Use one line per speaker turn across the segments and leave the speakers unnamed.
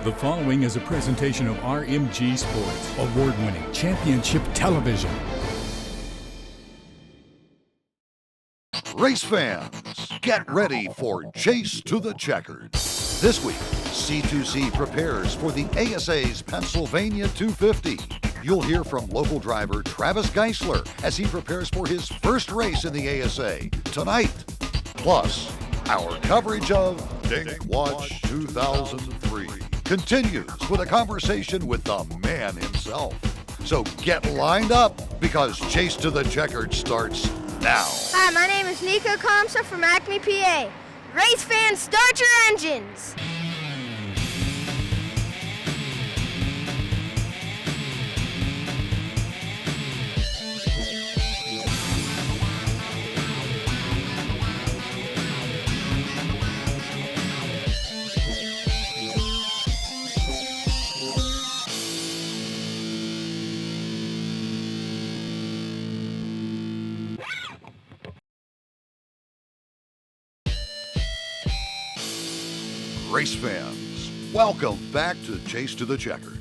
The following is a presentation of RMG Sports, award-winning championship television.
Race fans, get ready for Chase to the Checkered. This week, C2C prepares for the ASA's Pennsylvania 250. You'll hear from local driver Travis Geisler as he prepares for his first race in the ASA tonight. Plus, our coverage of Dink Watch 2003 continues with a conversation with the man himself. So get lined up because Chase to the Checkered starts now.
Hi, my name is Nico Comsa from Acme, PA. Race fans, start your engines.
Race fans, welcome back to Chase to the Checkered.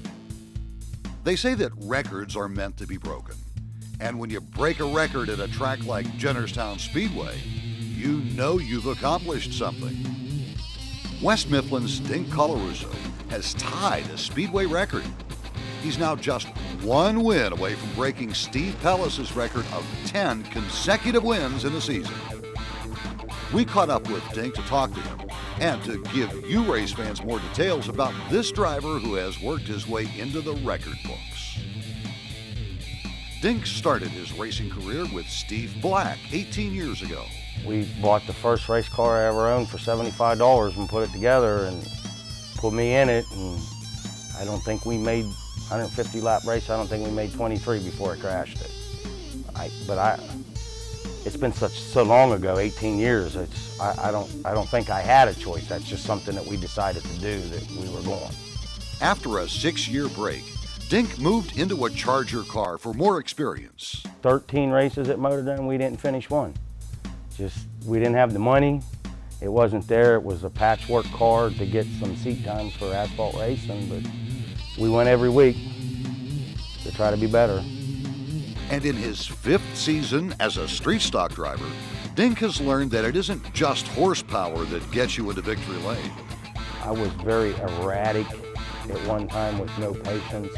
They say that records are meant to be broken. And when you break a record at a track like Jennerstown Speedway, you know you've accomplished something. West Mifflin's Dink Colarusso has tied a Speedway record. He's now just one win away from breaking Steve Pellis' record of 10 consecutive wins in the season. We caught up with Dink to talk to him and to give you race fans more details about this driver who has worked his way into the record books. Dink started his racing career with Steve Black 18 years ago.
We bought the first race car I ever owned for $75 and put it together and put me in it, and I don't think we made 150 lap race. I don't think we made 23 before I crashed it. It's been so long ago, 18 years. I don't think I had a choice. That's just something that we decided to do, that we were going.
After a 6-year break, Dink moved into a Charger car for more experience.
13 races at Motordrome, we didn't finish one. We didn't have the money. It wasn't there. It was a patchwork car to get some seat times for asphalt racing, but we went every week to try to be better.
And in his 5th season as a street stock driver, Dink has learned that it isn't just horsepower that gets you into victory lane.
I was very erratic at one time with no patience.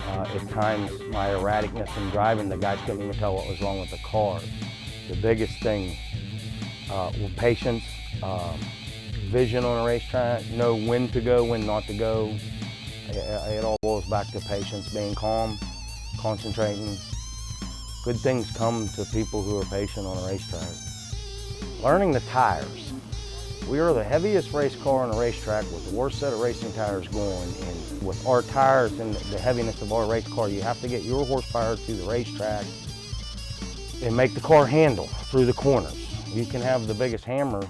At times, my erraticness in driving, the guys couldn't even tell what was wrong with the car. The biggest thing was patience, vision on a racetrack, know when to go, when not to go. It all boils back to patience, being calm, concentrating. Good things come to people who are patient on a racetrack. Learning the tires. We are the heaviest race car on a racetrack with the worst set of racing tires going. And with our tires and the heaviness of our race car, you have to get your horsepower through the racetrack and make the car handle through the corners. You can have the biggest hammer,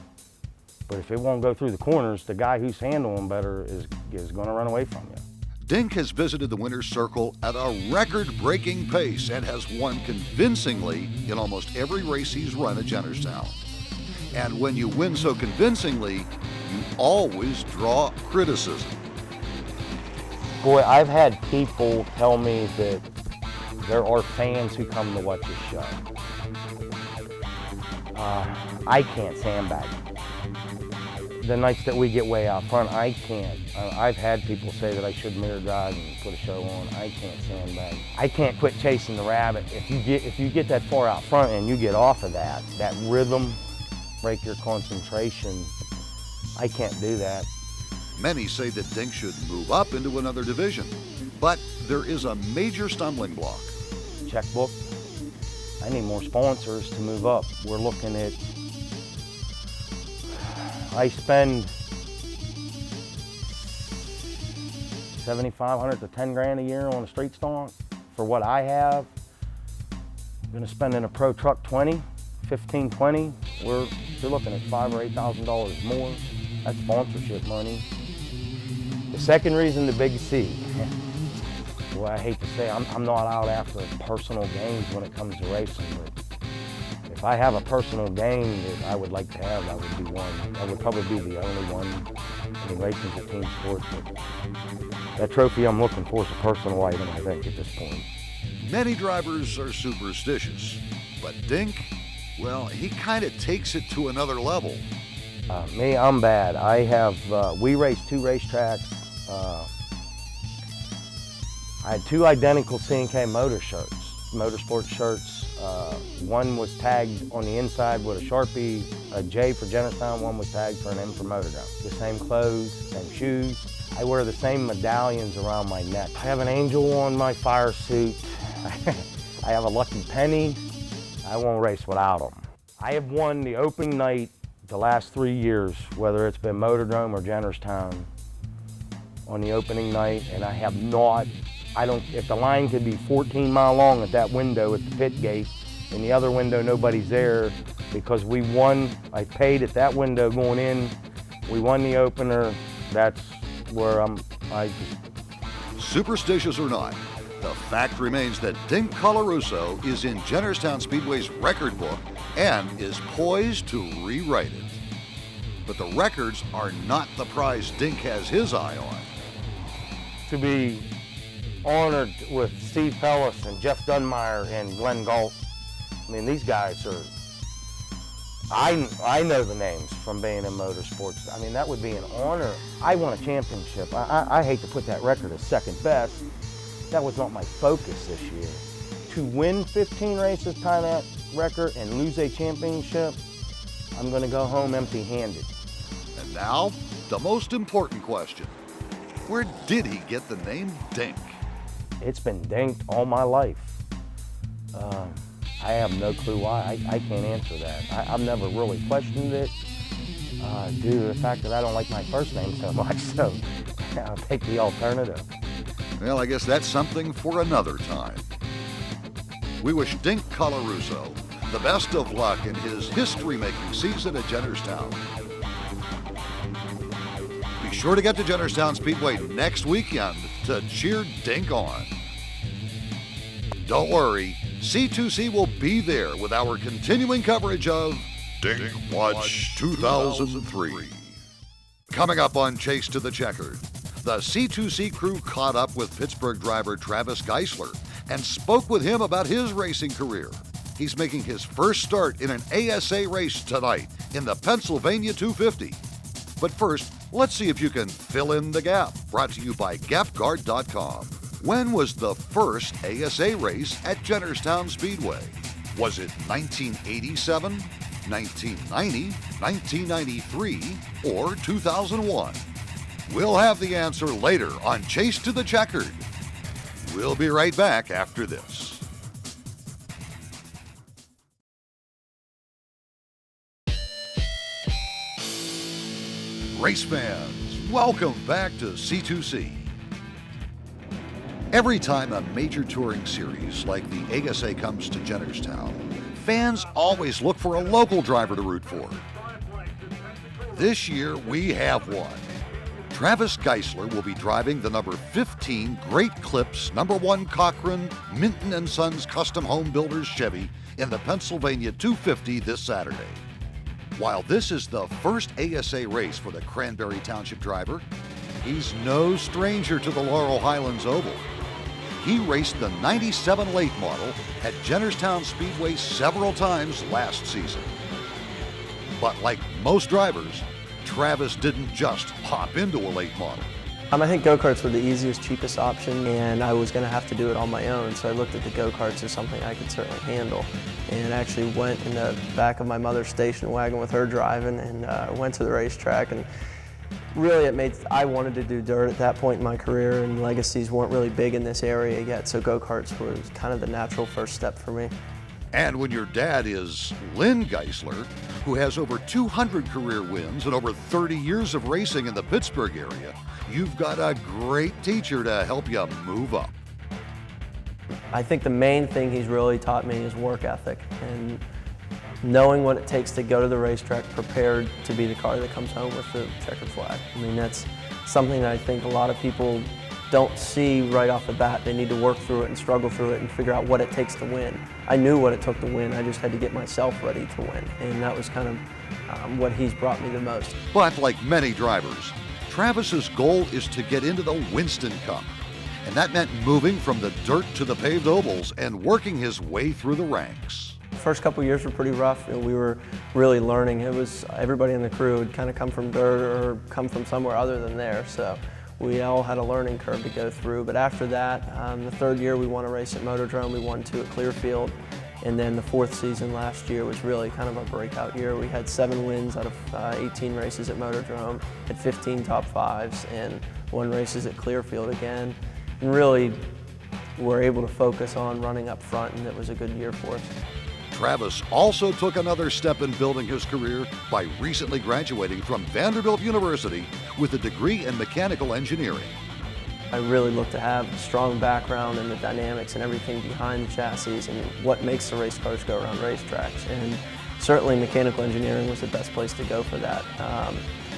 but if it won't go through the corners, the guy who's handling better is going to run away from you.
Dink has visited the winner's circle at a record-breaking pace and has won convincingly in almost every race he's run at Jennerstown. And when you win so convincingly, you always draw criticism.
Boy, I've had people tell me that there are fans who come to watch this show. I can't sandbag. The nights that we get way out front, I can't. I've had people say that I should mirror drive and put a show on. I can't sandbag. I can't quit chasing the rabbit. If you get that far out front and you get off of that rhythm, break your concentration, I can't do that.
Many say that Dink should move up into another division, but there is a major stumbling block.
Checkbook. I need more sponsors to move up. We're looking at, I spend $7,500 to $10,000 a year on a street stock for what I have. I'm gonna spend in a pro truck 20, 15, 20. You're looking at $5,000 or $8,000 more. That's sponsorship money. The second reason, the big C. Well, I hate to say, I'm not out after personal gains when it comes to racing, but if I have a personal gain that I would like to have, that would be one. That would probably be the only one. I mean, racing's a team sport, but that trophy I'm looking for is a personal item, I think, at this point.
Many drivers are superstitious, but Dink, well, he kind of takes it to another level.
Me, I'm bad. I have, we raced 2 racetracks. I had 2 identical C&K motorsport shirts. One was tagged on the inside with a Sharpie, a J for Jennerstown, one was tagged for an M for Motordrome. The same clothes, same shoes. I wear the same medallions around my neck. I have an angel on my fire suit. I have a lucky penny. I won't race without them. I have won the opening night the last 3 years, whether it's been Motordrome or Jennerstown, on the opening night, and I have not, if the line could be 14 mile long at that window at the pit gate, and the other window nobody's there, because we won, I paid at that window going in, we won the opener, that's where
Superstitious or not, the fact remains that Dink Colarusso is in Jennerstown Speedway's record book and is poised to rewrite it. But the records are not the prize Dink has his eye on.
To be honored with Steve Pellis and Jeff Dunmeyer and Glenn Galt, I mean, these guys are, I know the names from being in motorsports. I mean, that would be an honor. I won a championship. I hate to put that record as second best. That was not my focus this year. To win 15 races, tie that record, and lose a championship, I'm gonna go home empty-handed.
And now, the most important question. Where did he get the name Dink?
It's been dinked all my life. I have no clue why. I can't answer that. I've never really questioned it due to the fact that I don't like my first name so much, so I'll take the alternative.
Well, I guess that's something for another time. We wish Dink Colarusso the best of luck in his history-making season at Jennerstown. Be sure to get to Jennerstown Speedway next weekend to cheer Dink on. Don't worry, C2C will be there with our continuing coverage of Dink Watch 2003. Coming up on Chase to the Checkered, the C2C crew caught up with Pittsburgh driver Travis Geisler and spoke with him about his racing career. He's making his first start in an ASA race tonight in the Pennsylvania 250. But first, let's see if you can fill in the gap. Brought to you by GapGuard.com. When was the first ASA race at Jennerstown Speedway? Was it 1987, 1990, 1993, or 2001? We'll have the answer later on Chase to the Checkered. We'll be right back after this. Race fans, welcome back to C2C. Every time a major touring series like the ASA comes to Jennerstown, fans always look for a local driver to root for. This year, we have one. Travis Geisler will be driving the number 15 Great Clips #1 Cochran Minton & Sons Custom Home Builders Chevy in the Pennsylvania 250 this Saturday. While this is the first ASA race for the Cranberry Township driver, he's no stranger to the Laurel Highlands Oval. He raced the 97 late model at Jennerstown Speedway several times last season. But like most drivers, Travis didn't just hop into a late model.
I think go-karts were the easiest, cheapest option, and I was going to have to do it on my own, so I looked at the go-karts as something I could certainly handle, and actually went in the back of my mother's station wagon with her driving, and went to the racetrack. And really, I wanted to do dirt at that point in my career, and legacies weren't really big in this area yet, so go-karts was kind of the natural first step for me.
And when your dad is Lynn Geisler, who has over 200 career wins and over 30 years of racing in the Pittsburgh area, you've got a great teacher to help you move up.
I think the main thing he's really taught me is work ethic and knowing what it takes to go to the racetrack prepared to be the car that comes home with the checkered flag. I mean, that's something that I think a lot of people don't see right off the bat. They need to work through it and struggle through it and figure out what it takes to win. I knew what it took to win, I just had to get myself ready to win, and that was kind of what he's brought me the most.
But like many drivers, Travis's goal is to get into the Winston Cup, and that meant moving from the dirt to the paved ovals and working his way through the ranks.
The first couple years were pretty rough, and we were really learning. It was everybody in the crew had kind of come from dirt or come from somewhere other than there, so we all had a learning curve to go through. But after that, the third year we won a race at Motordrome, we won 2 at Clearfield, and then the fourth season last year was really kind of a breakout year. We had 7 wins out of 18 races at Motordrome, had 15 top 5s, and won races at Clearfield again, and really were able to focus on running up front, and it was a good year for us.
Travis also took another step in building his career by recently graduating from Vanderbilt University with a degree in mechanical engineering.
I really look to have a strong background in the dynamics and everything behind the chassis and what makes the race cars go around racetracks. And certainly mechanical engineering was the best place to go for that.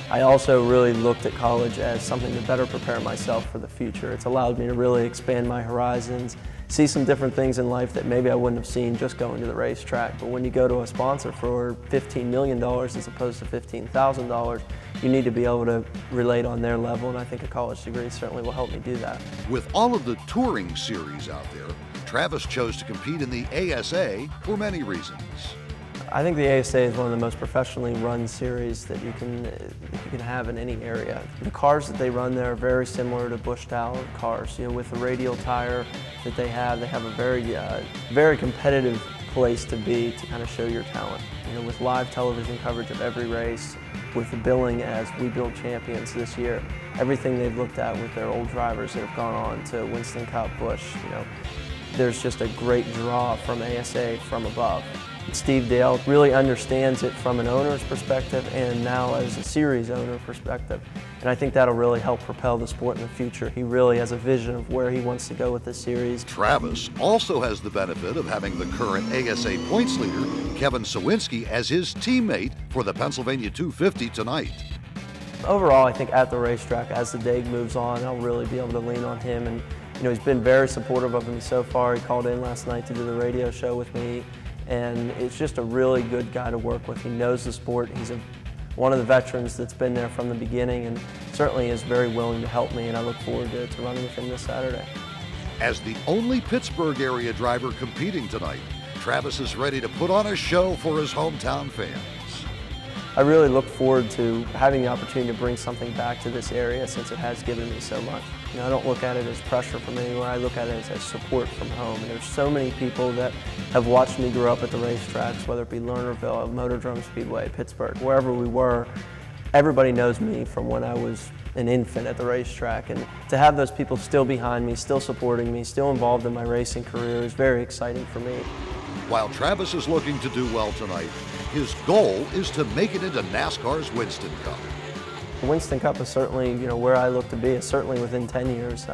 I also really looked at college as something to better prepare myself for the future. It's allowed me to really expand my horizons, see some different things in life that maybe I wouldn't have seen just going to the racetrack. But when you go to a sponsor for $15 million as opposed to $15,000, you need to be able to relate on their level, and I think a college degree certainly will help me do that.
With all of the touring series out there, Travis chose to compete in the ASA for many reasons.
I think the ASA is one of the most professionally run series that you can have in any area. The cars that they run there are very similar to Busch-style cars. You know, with the radial tire that they have a very competitive place to be to kind of show your talent. You know, with live television coverage of every race, with the billing as We Build Champions this year, everything they've looked at with their old drivers that have gone on to Winston Cup, Busch, you know, there's just a great draw from ASA from above. Steve Dale really understands it from an owner's perspective and now as a series owner perspective. And I think that'll really help propel the sport in the future. He really has a vision of where he wants to go with this series.
Travis also has the benefit of having the current ASA points leader, Kevin Sawinski, as his teammate for the Pennsylvania 250 tonight.
Overall, I think at the racetrack, as the day moves on, I'll really be able to lean on him. And you know, he's been very supportive of me so far. He called in last night to do the radio show with me. And it's just a really good guy to work with. He knows the sport. He's one of the veterans that's been there from the beginning and certainly is very willing to help me, and I look forward to running with him this Saturday.
As the only Pittsburgh area driver competing tonight, Travis is ready to put on a show for his hometown fans.
I really look forward to having the opportunity to bring something back to this area since it has given me so much. You know, I don't look at it as pressure from anywhere, I look at it as support from home. And there's so many people that have watched me grow up at the racetracks, whether it be Lernerville, Motordrome Speedway, Pittsburgh, wherever we were. Everybody knows me from when I was an infant at the racetrack, and to have those people still behind me, still supporting me, still involved in my racing career is very exciting for me.
While Travis is looking to do well tonight, his goal is to make it into NASCAR's Winston Cup.
The Winston Cup is certainly, you know, where I look to be. It's certainly within 10 years,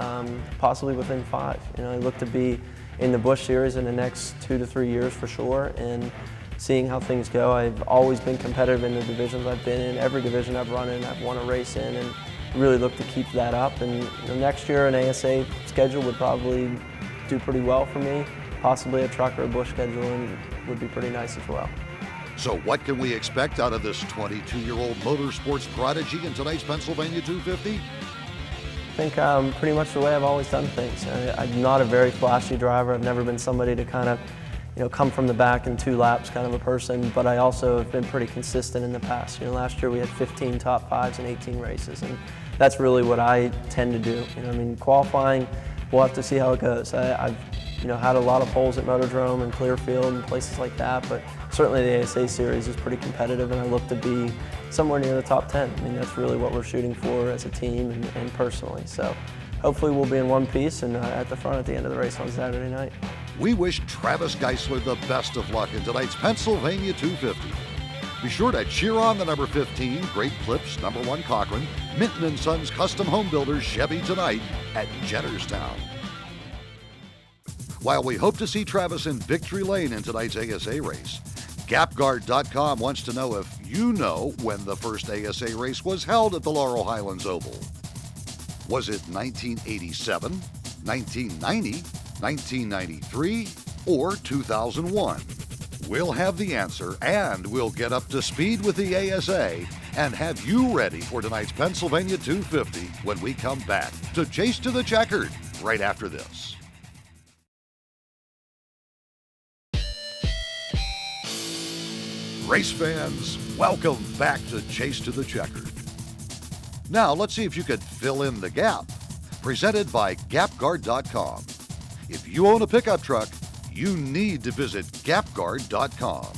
possibly within 5. You know, I look to be in the Busch Series in the next 2 to 3 years for sure, and seeing how things go. I've always been competitive in the divisions I've been in. Every division I've run in, I've won a race in, and really look to keep that up. And you know, next year an ASA schedule would probably do pretty well for me. Possibly a truck or a Busch schedule would be pretty nice as well.
So what can we expect out of this 22-year-old motorsports prodigy in tonight's Pennsylvania 250?
I think pretty much the way I've always done things. I'm not a very flashy driver. I've never been somebody to kind of, you know, come from the back in 2 laps kind of a person, but I also have been pretty consistent in the past. You know, last year we had 15 top 5s in 18 races, and that's really what I tend to do. You know, I mean, qualifying, we'll have to see how it goes. I've you know, had a lot of poles at Motordrome and Clearfield and places like that, but certainly the ASA series is pretty competitive, and I look to be somewhere near the top 10. I mean, that's really what we're shooting for as a team and personally. So hopefully we'll be in one piece and at the front at the end of the race on Saturday night.
We wish Travis Geisler the best of luck in tonight's Pennsylvania 250. Be sure to cheer on the number 15, Great Clips, number 1 Cochran, Minton & Sons Custom Home Builders Chevy tonight at Jennerstown. While we hope to see Travis in victory lane in tonight's ASA race, GapGuard.com wants to know if you know when the first ASA race was held at the Laurel Highlands Oval. Was it 1987, 1990, 1993, or 2001? We'll have the answer, and we'll get up to speed with the ASA and have you ready for tonight's Pennsylvania 250 when we come back to Chase to the Checkered right after this. Race fans, welcome back to Chase to the Checkered. Now let's see if you could fill in the gap. Presented by GapGuard.com. If you own a pickup truck, you need to visit GapGuard.com.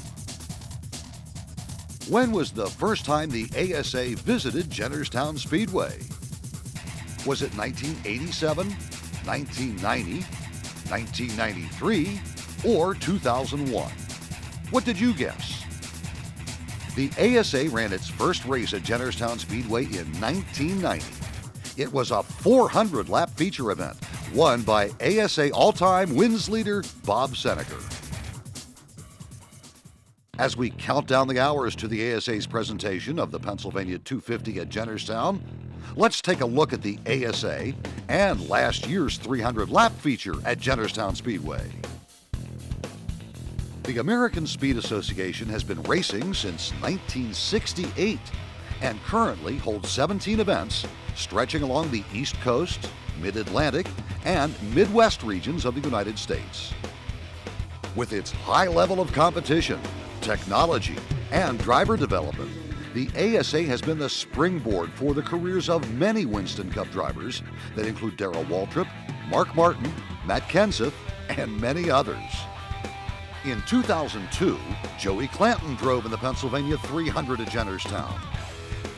When was the first time the ASA visited Jennerstown Speedway? Was it 1987, 1990, 1993, or 2001? What did you guess? The ASA ran its first race at Jennerstown Speedway in 1990. It was a 400-lap feature event, won by ASA all-time wins leader Bob Seneker. As we count down the hours to the ASA's presentation of the Pennsylvania 250 at Jennerstown, let's take a look at the ASA and last year's 300-lap feature at Jennerstown Speedway. The American Speed Association has been racing since 1968 and currently holds 17 events stretching along the East Coast, Mid-Atlantic, and Midwest regions of the United States. With its high level of competition, technology, and driver development, the ASA has been the springboard for the careers of many Winston Cup drivers that include Darrell Waltrip, Mark Martin, Matt Kenseth, and many others. In 2002, Joey Clanton drove in the Pennsylvania 300 at Jennerstown.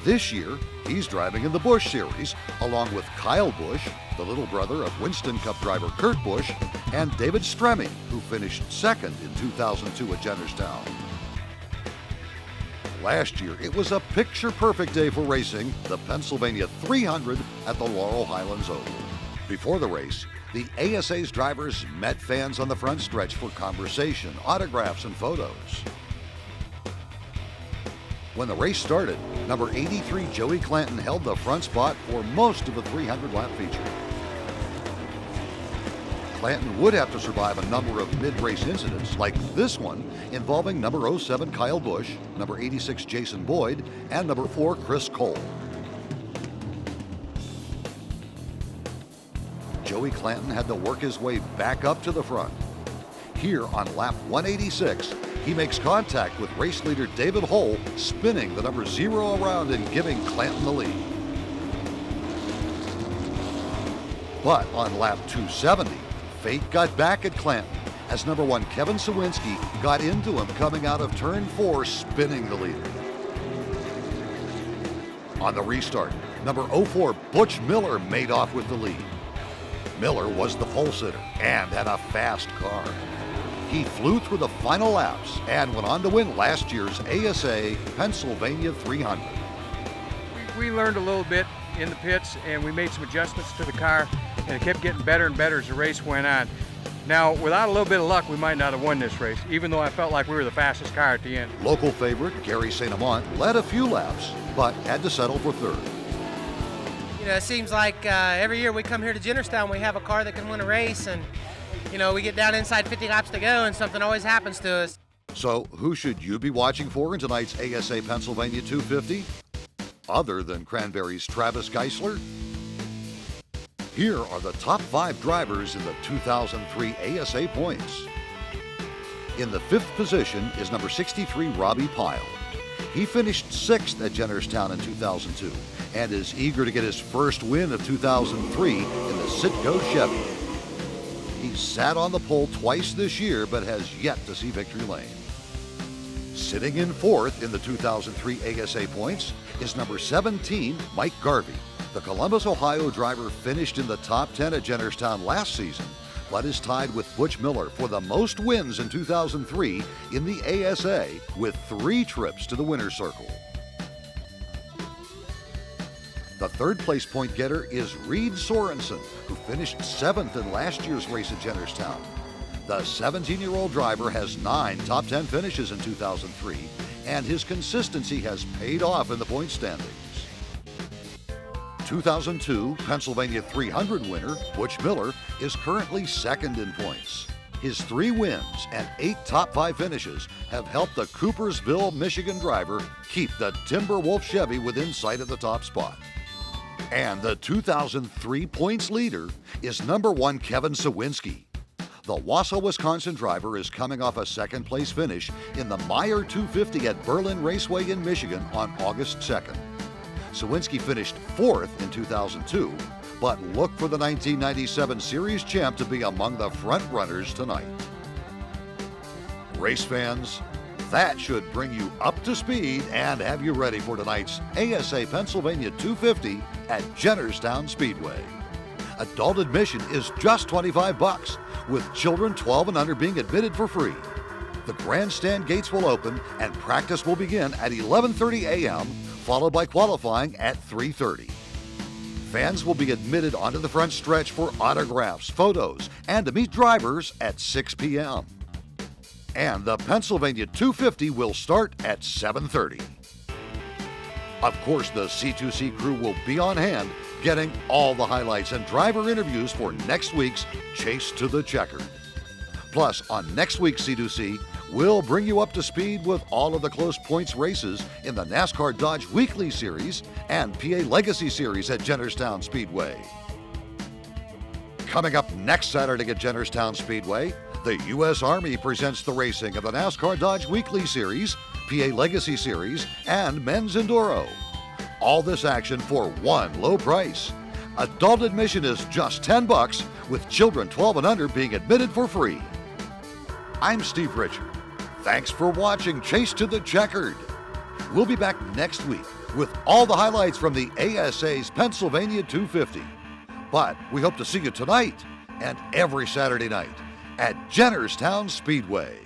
This year, he's driving in the Busch Series, along with Kyle Busch, the little brother of Winston Cup driver Kurt Busch, and David Stremme, who finished second in 2002 at Jennerstown. Last year, it was a picture-perfect day for racing the Pennsylvania 300 at the Laurel Highlands Oval. Before the race, the ASA's drivers met fans on the front stretch for conversation, autographs, and photos. When the race started, number 83 Joey Clanton held the front spot for most of the 300-lap feature. Clanton would have to survive a number of mid-race incidents, like this one involving number 07 Kyle Busch, number 86 Jason Boyd, and number 4 Chris Cole. Joey Clanton had to work his way back up to the front. Here on lap 186, he makes contact with race leader David Hull, spinning the number 0 around and giving Clanton the lead. But on lap 270, fate got back at Clanton as number 1 Kevin Sawinski got into him coming out of turn 4, spinning the leader. On the restart, number 04 Butch Miller made off with the lead. Miller was the pole sitter and had a fast car. He flew through the final laps and went on to win last year's ASA Pennsylvania 300.
We learned a little bit in the pits and we made some adjustments to the car, and it kept getting better and better as the race went on. Now, without a little bit of luck, we might not have won this race, even though I felt like we were the fastest car at the end.
Local favorite Gary St. Amant led a few laps, but had to settle for third.
You know, it seems like every year we come here to Jennerstown, we have a car that can win a race, and you know, we get down inside 50 laps to go and something always happens to us.
So who should you be watching for in tonight's ASA Pennsylvania 250? Other than Cranberry's Travis Geisler? Here are the top 5 drivers in the 2003 ASA points. In the 5th position is number 63 Robbie Pyle. He finished 6th at Jennerstown in 2002 and is eager to get his first win of 2003 in the Citgo Chevy. He's sat on the pole twice this year, but has yet to see victory lane. Sitting in 4th in the 2003 ASA points is number 17, Mike Garvey. The Columbus, Ohio driver finished in the top 10 at Jennerstown last season, but is tied with Butch Miller for the most wins in 2003 in the ASA, with 3 trips to the winner's circle. The 3rd place point getter is Reed Sorensen, who finished 7th in last year's race at Jennerstown. The 17-year-old driver has 9 top 10 finishes in 2003, and his consistency has paid off in the point standings. 2002 Pennsylvania 300 winner Butch Miller is currently 2nd in points. His 3 wins and 8 top 5 finishes have helped the Coopersville, Michigan driver keep the Timberwolf Chevy within sight of the top spot. And the 2003 points leader is number 1 Kevin Sawinski. The Wausau, Wisconsin driver is coming off a second-place finish in the Meyer 250 at Berlin Raceway in Michigan on August 2nd. Sawinski finished 4th in 2002, but look for the 1997 Series champ to be among the front runners tonight. Race fans, that should bring you up to speed and have you ready for tonight's ASA Pennsylvania 250 at Jennerstown Speedway. Adult admission is just $25, with children 12 and under being admitted for free. The grandstand gates will open and practice will begin at 11:30 a.m., followed by qualifying at 3:30. Fans will be admitted onto the front stretch for autographs, photos, and to meet drivers at 6 p.m. And the Pennsylvania 250 will start at 7:30. Of course, the C2C crew will be on hand, getting all the highlights and driver interviews for next week's Chase to the Checkered. Plus, on next week's C2C, we'll bring you up to speed with all of the close points races in the NASCAR Dodge Weekly Series and PA Legacy Series at Jennerstown Speedway. Coming up next Saturday at Jennerstown Speedway, the U.S. Army presents the racing of the NASCAR Dodge Weekly Series, PA Legacy Series, and Men's Enduro. All this action for one low price. Adult admission is just $10, with children 12 and under being admitted for free. I'm Steve Richard. Thanks for watching Chase to the Checkered. We'll be back next week with all the highlights from the ASA's Pennsylvania 250. But we hope to see you tonight and every Saturday night at Jennerstown Speedway.